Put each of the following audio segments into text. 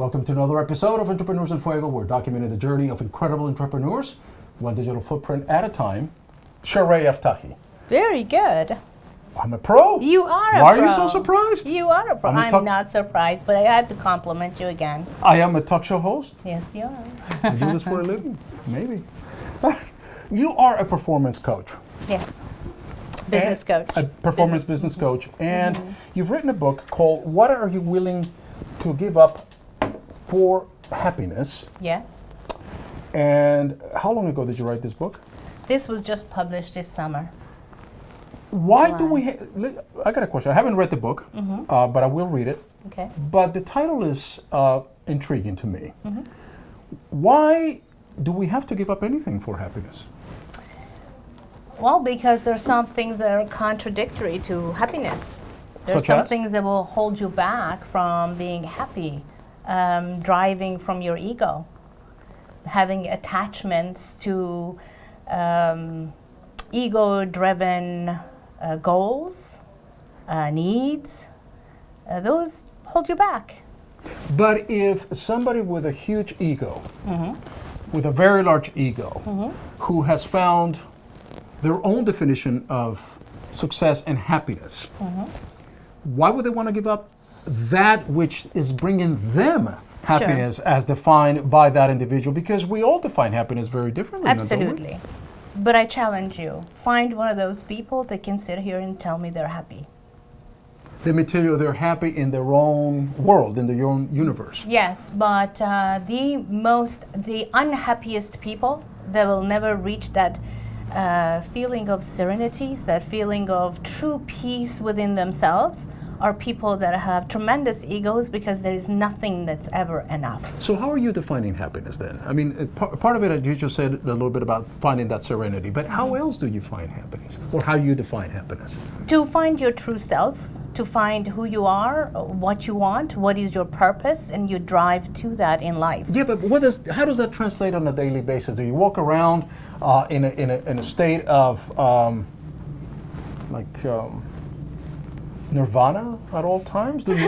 Welcome to another episode of Entrepreneurs in Fuego. We're documenting the journey of incredible entrepreneurs, one digital footprint at a time. Shohreh Aftahi. Very good. I'm a pro. You are a pro. Why are you so surprised? You are a pro. I'm not surprised, but I had to compliment you again. I am a talk show host. Yes, you are. You do this for a living? Maybe. You are a performance coach. Yes. Business coach. A performance business coach. And you've written a book called What Are You Willing to Give Up for Happiness? Yes. And how long ago did you write this book? This was just published this summer. Why do we... I got a question. I haven't read the book, but I will read it. Okay. But the title is intriguing to me. Why do we have to give up anything for happiness? Well, because there's some things that are contradictory to happiness. There's Such some as? things that will hold you back from being happy, driving from your ego, having attachments to ego-driven goals, needs. Those hold you back. But if somebody with a huge ego, with a very large ego, who has found their own definition of success and happiness, why would they want to give up that which is bringing them happiness as defined by that individual? Because we all define happiness very differently. Absolutely. But I challenge you, find one of those people that can sit here and tell me they're happy. The material, they're happy in their own world, in their own universe. Yes, but the unhappiest people that will never reach that feeling of serenity, that feeling of true peace within themselves, are people that have tremendous egos because there is nothing that's ever enough. So how are you defining happiness then? I mean, part of it, you just said a little bit about finding that serenity, but how else do you find happiness? Or how you define happiness? To find your true self, to find who you are, what you want, what is your purpose, and you drive to that in life. Yeah, but how does that translate on a daily basis? Do you walk around in a state of nirvana at all times? Do you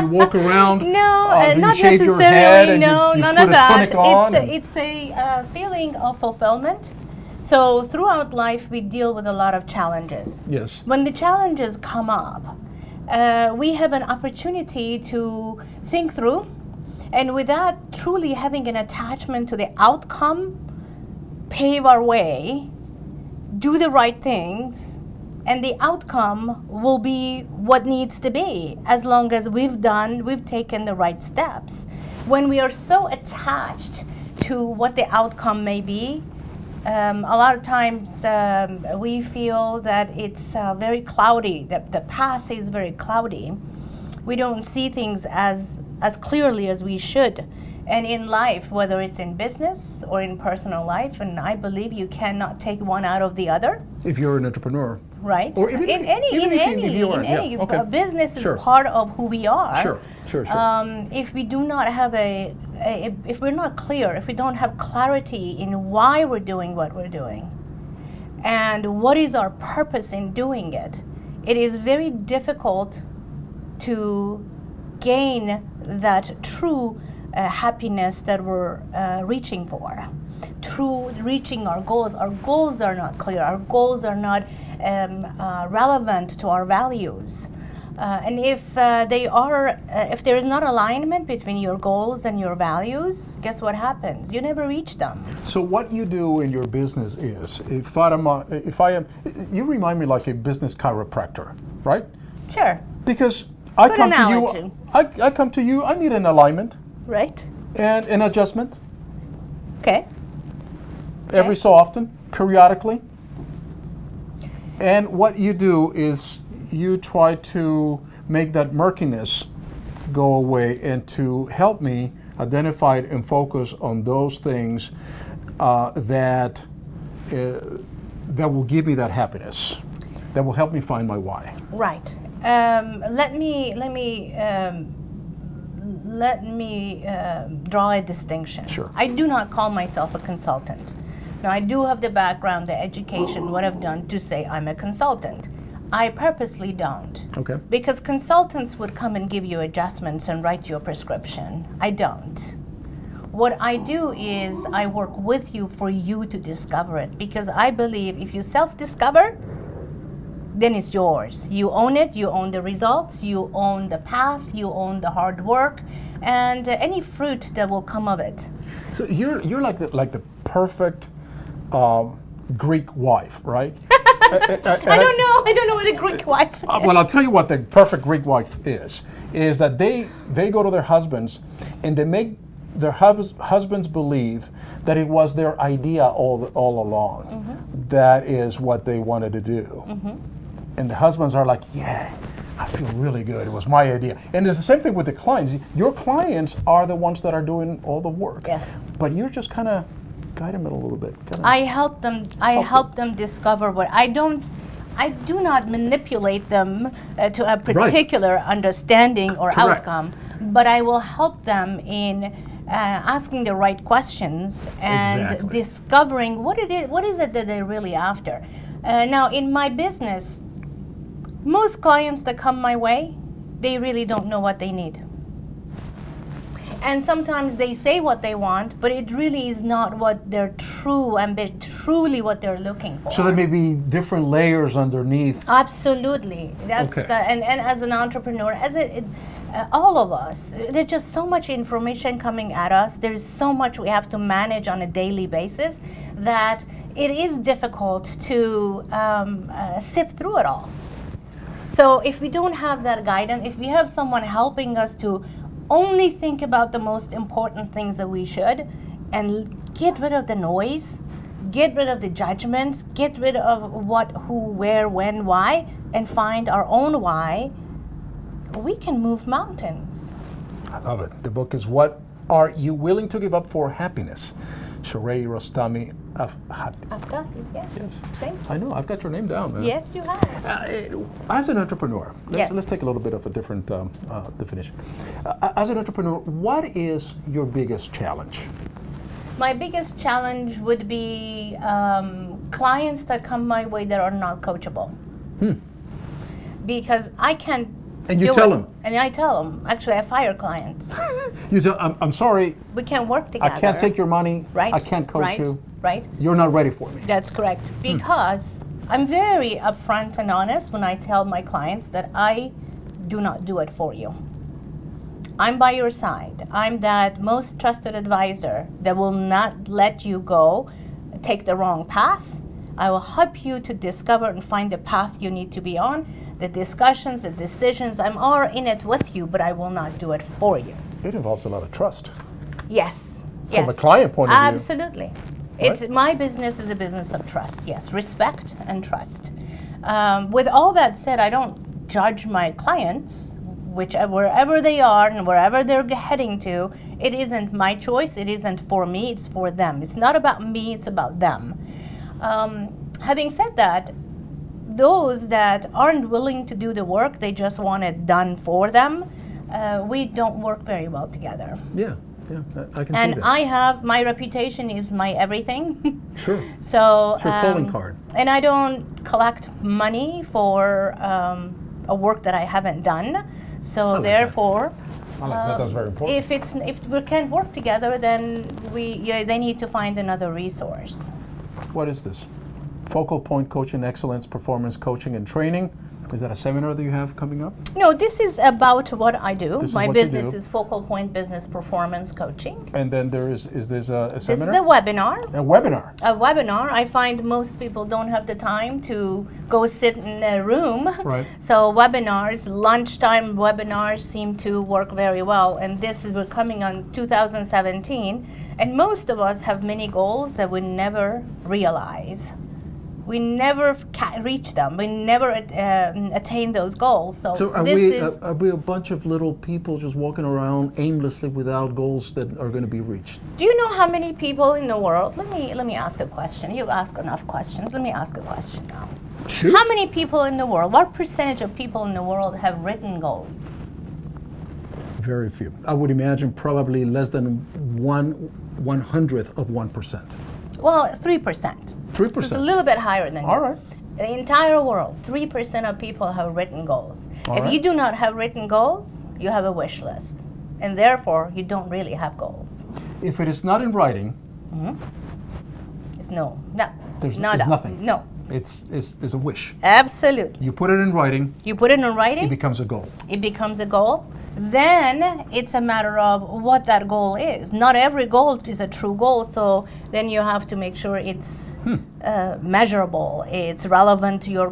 walk around? No, do not you shave your head necessarily. and No, you none put of a that. tunic on It's a feeling of fulfillment. So throughout life, we deal with a lot of challenges. Yes. When the challenges come up, we have an opportunity to think through, and without truly having an attachment to the outcome, pave our way, do the right things, and the outcome will be what needs to be as long as we've taken the right steps. When we are so attached to what the outcome may be, a lot of times we feel that it's very cloudy, that the path is very cloudy. We don't see things as clearly as we should. And in life, whether it's in business or in personal life, and I believe you cannot take one out of the other. If you're an entrepreneur. Right. Or even in any business is part of who we are. Sure. If we do not have if we're not clear, if we don't have clarity in why we're doing what we're doing, and what is our purpose in doing it, it is very difficult to gain that true happiness that we're reaching for. Through reaching our goals are not clear. Our goals are not relevant to our values. And if there is not alignment between your goals and your values, guess what happens? You never reach them. So what you do in your business is, you remind me like a business chiropractor, right? Sure. Because I Good come analogy. to you, I come to you, I need an alignment. Right. And an adjustment. Okay. Every so often, periodically. And what you do is you try to make that murkiness go away and to help me identify and focus on those things that will give me that happiness, that will help me find my why. Right. Let me draw a distinction. Sure. I do not call myself a consultant. Now, I do have the background, the education, what I've done to say I'm a consultant. I purposely don't. Okay. Because consultants would come and give you adjustments and write you a prescription. I don't. What I do is I work with you for you to discover it, because I believe if you self-discover, then it's yours. You own it, you own the results, you own the path, you own the hard work, and any fruit that will come of it. So you're like the perfect Greek wife, right? I don't know what a Greek wife is. Well, I'll tell you what the perfect Greek wife is that they go to their husbands and they make their husbands believe that it was their idea all along. Mm-hmm. That is what they wanted to do. Mm-hmm. And the husbands are like, yeah, I feel really good. It was my idea. And it's the same thing with the clients. Your clients are the ones that are doing all the work. Yes. But you're just kind of guide them a little bit. I help them. I help them discover what I don't. I do not manipulate them to a particular understanding or Correct. outcome, but I will help them in asking the right questions and Exactly. discovering what is it that they're really after. Now, in my business, most clients that come my way, they really don't know what they need. And sometimes they say what they want, but it really is not what they're truly what they're looking for. So there may be different layers underneath. Absolutely. That's Okay. and as an entrepreneur, all of us, there's just so much information coming at us. There's so much we have to manage on a daily basis that it is difficult to sift through it all. So if we don't have that guidance, if we have someone helping us to only think about the most important things that we should and get rid of the noise, get rid of the judgments, get rid of what, who, where, when, why, and find our own why, we can move mountains. I love it. The book is What Are You Willing to Give Up for Happiness? Shohreh Rostami Aftahi. Aftahi, yes. Yes. Thank you. I know, I've got your name down. Yes, you have. As an entrepreneur, Yes. let's take a little bit of a different definition. As an entrepreneur, what is your biggest challenge? My biggest challenge would be clients that come my way that are not coachable. Because I can't. And you do tell it. them. And I tell them. Actually, I fire clients. You tell, I'm sorry, We can't work together. I can't take your money. Right. I can't coach right, you. Right. You're not ready for me. That's correct. Because I'm very upfront and honest when I tell my clients that I do not do it for you. I'm by your side. I'm that most trusted advisor that will not let you go, take the wrong path. I will help you to discover and find the path you need to be on. The discussions, the decisions, I'm all in it with you, but I will not do it for you. It involves a lot of trust. Yes. From a client point of view. Absolutely. It's my business is a business of trust. Yes, respect and trust. With all that said, I don't judge my clients, wherever they are and wherever they're heading to. It isn't my choice. It isn't for me. It's for them. It's not about me. It's about them. Having said that, those that aren't willing to do the work, they just want it done for them, we don't work very well together. Yeah, I can see And that. my reputation is my everything. Sure. So, It's your calling card. and I don't collect money for a work that I haven't done. So like that. therefore, I like that. That's very important. if we can't work together, then they need to find another resource. What is this? Focal Point Coaching Excellence, Performance Coaching and Training. Is that a seminar that you have coming up? No, this is about what I do. This is My what you business do. is Focal Point Business Performance Coaching. And then there is this a This is seminar? a webinar. A webinar. A webinar. I find most people don't have the time to go sit in a room. Right. So webinars, lunchtime webinars seem to work very well. And we're coming on 2017. And most of us have many goals that we never realize. We never reach them. We never attain those goals. So are this we a bunch of little people just walking around aimlessly without goals that are going to be reached? Do you know how many people in the world? Let me ask a question. You've asked enough questions. Let me ask a question now. Shoot. How many people in the world? What percentage of people in the world have written goals? Very few. I would imagine probably less than 1/100th of 1%. Well, 3%. 3%. So it's a little bit higher than All you. right. The entire world, 3% of people have written goals. All If right. you do not have written goals, you have a wish list. And therefore, you don't really have goals. If it is not in writing, It's no. No. there's Nada. nothing. No. It's a wish. Absolutely. You put it in writing, You put it in it writing, becomes a goal. it becomes a goal. Then it's a matter of what that goal is. Not every goal is a true goal, so then you have to make sure it's measurable, it's relevant to your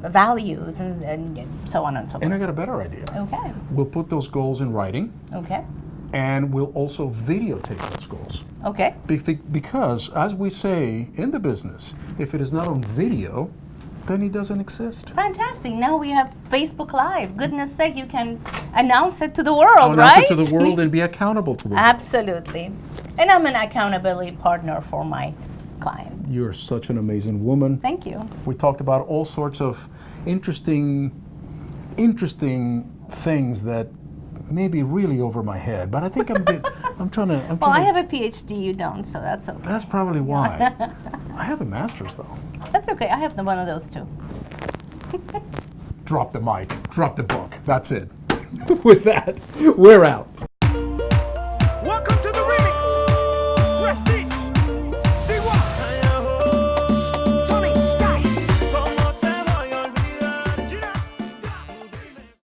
values, and so on and so And I forth. got a better idea. Okay, We'll put those goals in writing, okay, and we'll also videotape those goals. okay. Because, as we say in the business, if it is not on video, then it doesn't exist. Fantastic. Now we have Facebook Live. Goodness sake, you can announce it to the world, Announce right? it to the world and be accountable to the world. Absolutely. And I'm an accountability partner for my clients. You're such an amazing woman. Thank you. We talked about all sorts of interesting things that may be really over my head, but I think I'm trying to. Well, I have a PhD, you don't, so that's okay. That's probably why. I have a master's though. That's okay. I have one of those too. Drop the mic. Drop the book. That's it. With that, we're out.